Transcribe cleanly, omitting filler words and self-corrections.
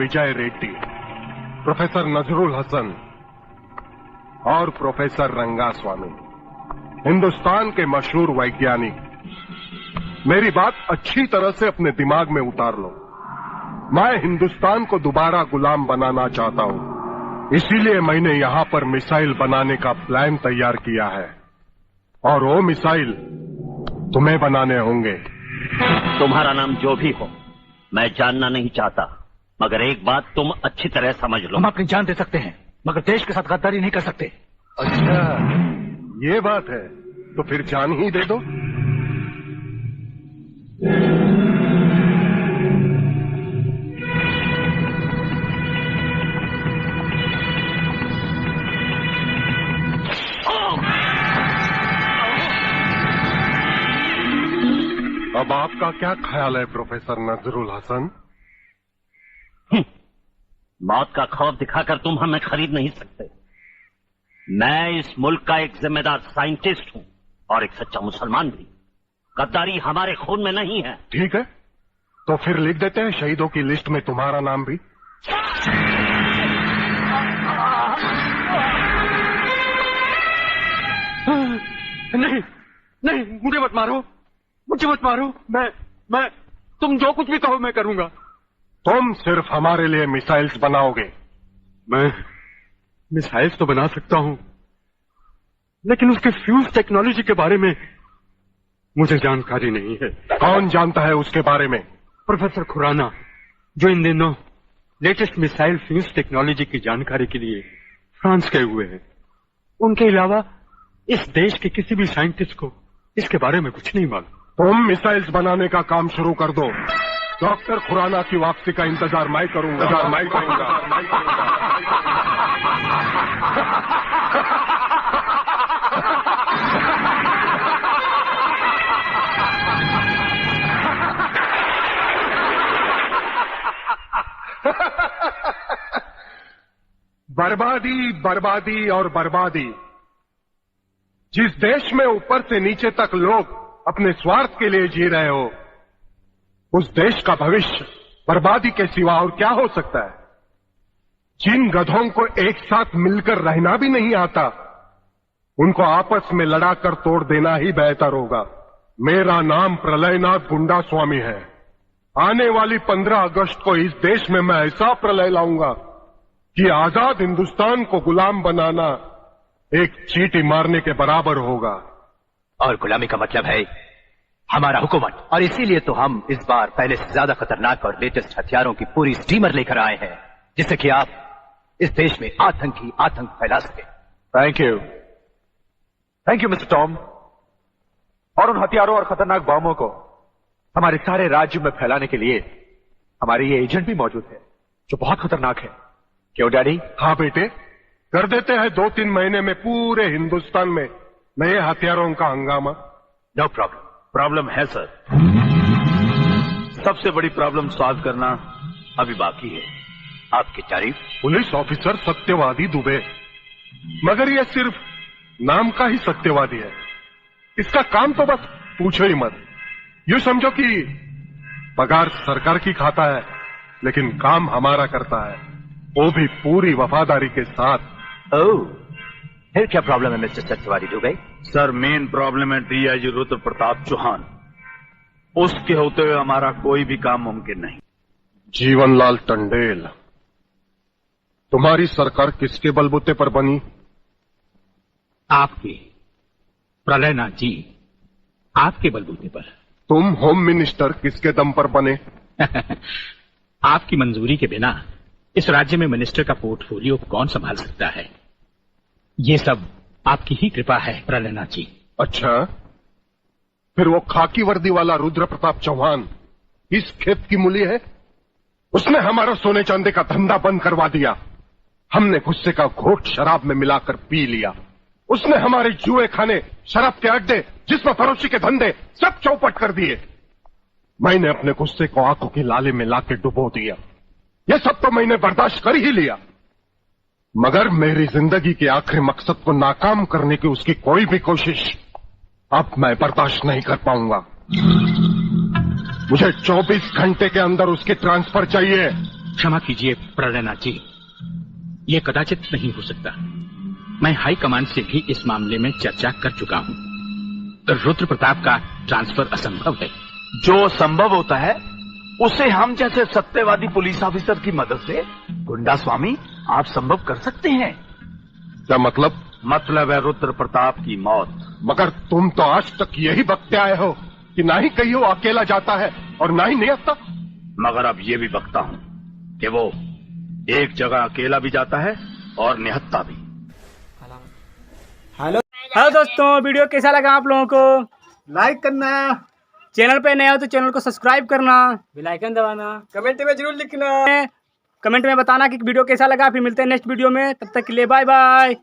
विजय Reddy, professor Nazrul Hasan और professor Rangaswamy, Hindustan के मशहूर वैज्ञानिक। मेरी बात अच्छी तरह से अपने दिमाग में उतार लो। मैं हिंदुस्तान को दोबारा गुलाम बनाना चाहता हूं, इसीलिए मैंने यहां पर मिसाइल बनाने का प्लान तैयार किया है, और वो मिसाइल तुम्हें बनाने होंगे। तुम्हारा नाम जो भी हो, मैं जानना नहीं चाहता, मगर एक बात तुम अच्छी तरह समझ लो। हम अपनी जान दे सकते हैं, मगर देश के साथ गद्दारी नहीं कर सकते। अच्छा, ये बात है, तो फिर जान ही दे दो। अब आपका क्या ख्याल है प्रोफेसर नजरुल हसन? मौत का खौफ दिखाकर तुम हमें खरीद नहीं सकते। मैं इस मुल्क का एक जिम्मेदार साइंटिस्ट हूं और एक सच्चा मुसलमान भी। गद्दारी हमारे खून में नहीं है। ठीक है, तो फिर लिख देते हैं शहीदों की लिस्ट में तुम्हारा नाम भी। नहीं नहीं, मुझे मत मारो, मुझे मत मारो। मैं तुम जो कुछ भी कहो मैं करूंगा। तुम सिर्फ हमारे लिए मिसाइल्स बनाओगे। मैं मिसाइल्स तो बना सकता हूं, लेकिन उसके फ्यूज टेक्नोलॉजी के बारे में मुझे जानकारी नहीं है। कौन जानता है उसके बारे में? प्रोफेसर खुराना, जो इन दिनों लेटेस्ट मिसाइल फ्यूज टेक्नोलॉजी की जानकारी के लिए फ्रांस गए हुए हैं। उनके अलावा इस देश के किसी भी साइंटिस्ट को इसके बारे में कुछ नहीं मालूम। तुम मिसाइल्स बनाने का काम शुरू कर दो। डॉक्टर खुराना की वापसी का इंतजार मैं करूंगा। बर्बादी, बर्बादी और बर्बादी। जिस देश में ऊपर से नीचे तक लोग अपने स्वार्थ के लिए जी रहे हो, उस देश का भविष्य बर्बादी के सिवा और क्या हो सकता है? जिन गधों को एक साथ मिलकर रहना भी नहीं आता, उनको आपस में लड़ाकर तोड़ देना ही बेहतर होगा। मेरा नाम प्रलयनाथ गुंडा स्वामी है। आने वाली 15 अगस्त को इस देश में मैं ऐसा प्रलय लाऊंगा कि आजाद हिंदुस्तान को गुलाम बनाना एक चींटी मारने के बराबर होगा। और गुलामी का मतलब है हमारा हुकूमत, और इसीलिए तो हम इस बार पहले से ज्यादा खतरनाक और लेटेस्ट हथियारों की पूरी स्टीमर लेकर आए हैं, जिससे कि आप इस देश में आतंक फैला सके। Thank you mister Tom. और उन हथियारों और खतरनाक बमों को हमारे सारे राज्य में फैलाने के लिए हमारे ये एजेंट भी मौजूद है, जो बहुत खतरनाक है। क्यों डैडी? हाँ बेटे, कर देते हैं 2-3 महीने में पूरे हिंदुस्तान में नए हथियारों का हंगामा। No problem. प्रॉब्लम है सर, सबसे बड़ी प्रॉब्लम सॉल्व करना अभी बाकी है। आपकी तारीफ। पुलिस ऑफिसर सत्यवादी दुबे, मगर यह सिर्फ नाम का ही सत्यवादी है। इसका काम तो बस पूछो ही मत। यूं समझो कि पगार सरकार की खाता है, लेकिन काम हमारा करता है, वो भी पूरी वफादारी के साथ। ओह, फिर क्या प्रॉब्लम है मिस्टर सत्यवादी दुबे? सर, मेन प्रॉब्लम है डीआईजी रुद्र प्रताप चौहान। उसके होते हुए हमारा कोई भी काम मुमकिन नहीं। जीवनलाल टंडेल, तुम्हारी सरकार किसके बलबूते पर बनी? आपके, प्रलयनाथ जी, आपके बलबूते पर। तुम होम मिनिस्टर किसके दम पर बने? आपकी मंजूरी के बिना इस राज्य में मिनिस्टर का पोर्टफोलियो कौन संभाल सकता है? ये सब आपकी ही कृपा है प्रलयनाथ जी। अच्छा, फिर वो खाकी वर्दी वाला रुद्र प्रताप चौहान इस खेत की मूली है? उसने हमारा सोने चांदी का धंधा बंद करवा दिया। हमने गुस्से का घोट शराब में मिलाकर पी लिया। उसने हमारे जुए खाने, शराब के अड्डे, जिसमें फरोशी के धंधे सब चौपट कर दिए। मैंने अपने गुस्से को आंखों की लाले में लाके डुबो दिया। यह सब तो मैंने बर्दाश्त कर ही लिया, मगर मेरी जिंदगी के आखिरी मकसद को नाकाम करने की उसकी कोई भी कोशिश अब मैं बर्दाश्त नहीं कर पाऊंगा। मुझे 24 घंटे के अंदर उसकी ट्रांसफर चाहिए। क्षमा कीजिए प्रणयनाथ जी, ये कदाचित नहीं हो सकता। मैं हाई कमांड से भी इस मामले में चर्चा कर चुका हूँ। रुद्र प्रताप का ट्रांसफर असंभव है। जो संभव होता है उसे हम जैसे सत्यवादी पुलिस ऑफिसर की मदद से गुंडा स्वामी आप संभव कर सकते हैं। क्या मतलब? मतलब है रुद्र प्रताप की मौत। मगर तुम तो आज तक यही बकते आए हो कि ना ही कहीं वो अकेला जाता है और ना ही निहत्ता। मगर अब ये भी बकता हूँ कि वो एक जगह अकेला भी जाता है और निहत्ता भी। हेलो दोस्तों, वीडियो कैसा लगा आप लोगों को? लाइक करना, चैनल पे नए हो तो चैनल को सब्सक्राइब करना, बेल आइकन दबाना, कमेंट में जरूर लिखना, कमेंट में बताना कि वीडियो कैसा लगा। फिर मिलते हैं नेक्स्ट वीडियो में, तब तक के लिए बाय बाय।